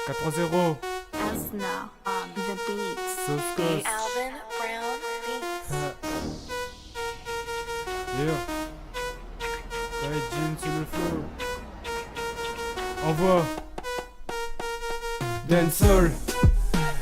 4-0. Asna on the beats. Sauce. Alvin Brown Beats. Yeah. Ouais, Jean sur le flow. Envoie. Dancehall.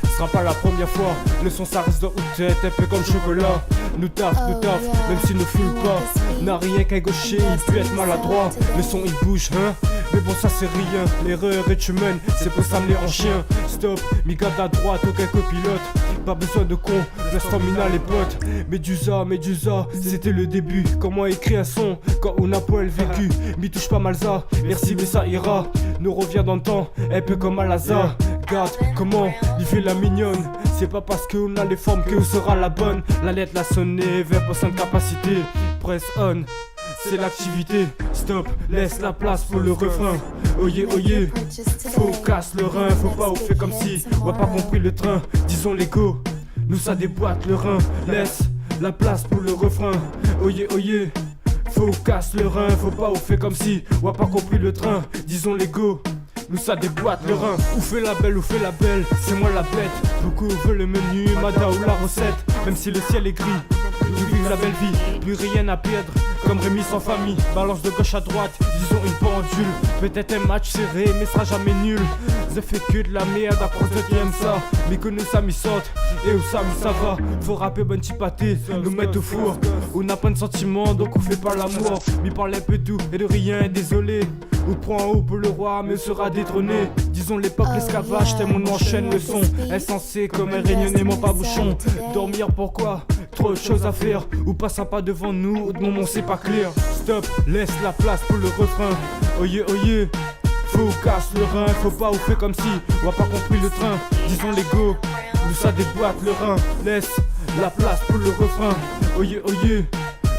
Ce sera pas la première fois. Le son ça reste dans haute tête, un peu comme chocolat. Nous taf, même s'il ne fume pas. N'a rien qu'à gaucher, il peut être maladroit. Le son il bouge, hein. Mais bon ça c'est rien, l'erreur est humaine, c'est pour s'amener en chien. Stop, mi garde à droite, aucun copilote. Pas besoin de con, la stamina les potes. Medusa, c'était le début. Comment écrire un son quand on a pas le vécu. M'y touche pas mal ça, merci mais ça ira. Nous revient dans le temps, un peu comme à Lazare. Regarde comment il fait la mignonne. C'est pas parce qu'on a les formes que sera la bonne. La lettre l'a sonné, 20% de capacité. Press on, c'est l'activité. Stop, laisse la place pour le refrain. Oye, faut casse le rein. Faut pas au fait comme si on a pas compris le train. Disons l'écho, nous ça déboîte le rein. Laisse la place pour le refrain. Oye, faut casse le rein. Faut pas au fait comme si on a pas compris le train. Disons l'écho, nous ça déboîte le rein. Ou fait la belle, c'est moi la bête. Beaucoup veulent le menu, Mada ou la recette. Même si le ciel est gris, ils vivent la belle vie, plus rien à perdre. Comme Rémi sans famille, balance de gauche à droite, disons une pendule. Peut-être un match serré, mais sera jamais nul. Je fais que de la merde à cause de qui aime ça. Mais que nous ça m'y saute, et où ça ça va. Faut rapper bon petit pâté, nous mettre au four. On n'a pas de sentiments, donc on fait pas l'amour. Mais parle un peu doux et de rien, désolé. Ou prend en haut pour le roi, mais sera détrôné. Disons l'époque l'esclavage, tellement on enchaîne le son. Insensé comme un réunionnais, moi pas bouchon. Dormir pourquoi? Trop de choses à faire, ou pas sympa devant nous, ou de moment c'est pas clair. Stop, laisse la place pour le refrain. Oye, faut casse le rein. Faut pas ou fait comme si on a pas compris le train. Disons l'ego, nous ça déboîte le rein. Laisse la place pour le refrain. Oye,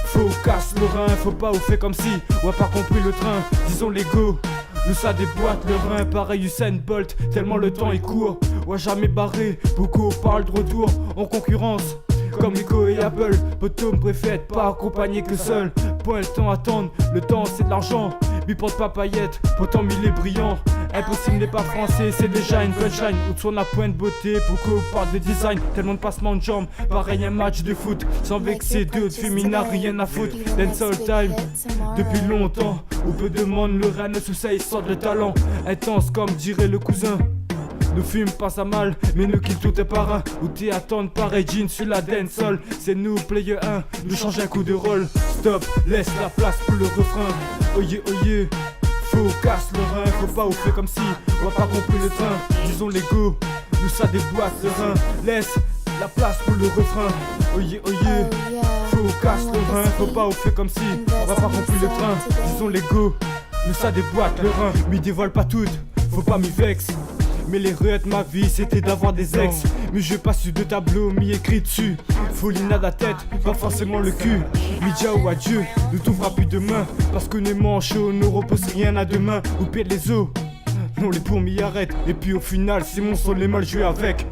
faut casse le rein. Faut pas ou fait comme si on a pas compris le train. Disons l'ego, nous ça déboîte le rein. Pareil Usain Bolt, tellement le temps est court. On a jamais barré, beaucoup parlent de retour en concurrence. Comme Nico et Apple, poteau me préfère pas accompagné que seul. Point le temps à attendre, le temps c'est de l'argent. Lui porte pas paillettes, pourtant il est brillant. Impossible n'est pas français, c'est déjà une punchline. Ou de son la pointe beauté, pourquoi on parle de design. Tellement de passements de jambes, pareil un match de foot. Sans vexer d'autres féminins, rien à foutre. Dancehall time, depuis longtemps. On peut demander le reine sous ça, il sort de talent. Intense comme dirait le cousin. Nous fume pas ça mal, mais nous kill tout est par un. Ou t'es attendre pareil jean sur la dancehall. C'est nous player 1, nous change un coup de rôle. Stop, laisse la place pour le refrain. Oye, faut casse le rein. Faut pas ou fait comme si on a pas compris le train. Disons l'ego, nous ça déboîte le rein. Laisse la place pour le refrain. Oye, faut casse le rein. Faut pas ou fait comme si on a pas compris le train. Disons l'ego, nous ça déboîte le rein. M'y dévoile pas toutes, faut pas m'y vexe. Mais l'erreur de ma vie c'était d'avoir des ex. Mais je passe sur deux tableaux, m'y écrit dessus. Folie à la tête, pas forcément le cul. Midja ou adieu, nous t'ouvrira plus demain. Parce que nous manchons, nous repose rien à demain. Ou pire les os, non les pour m'y arrête. Et puis au final c'est mon son les mal joué avec.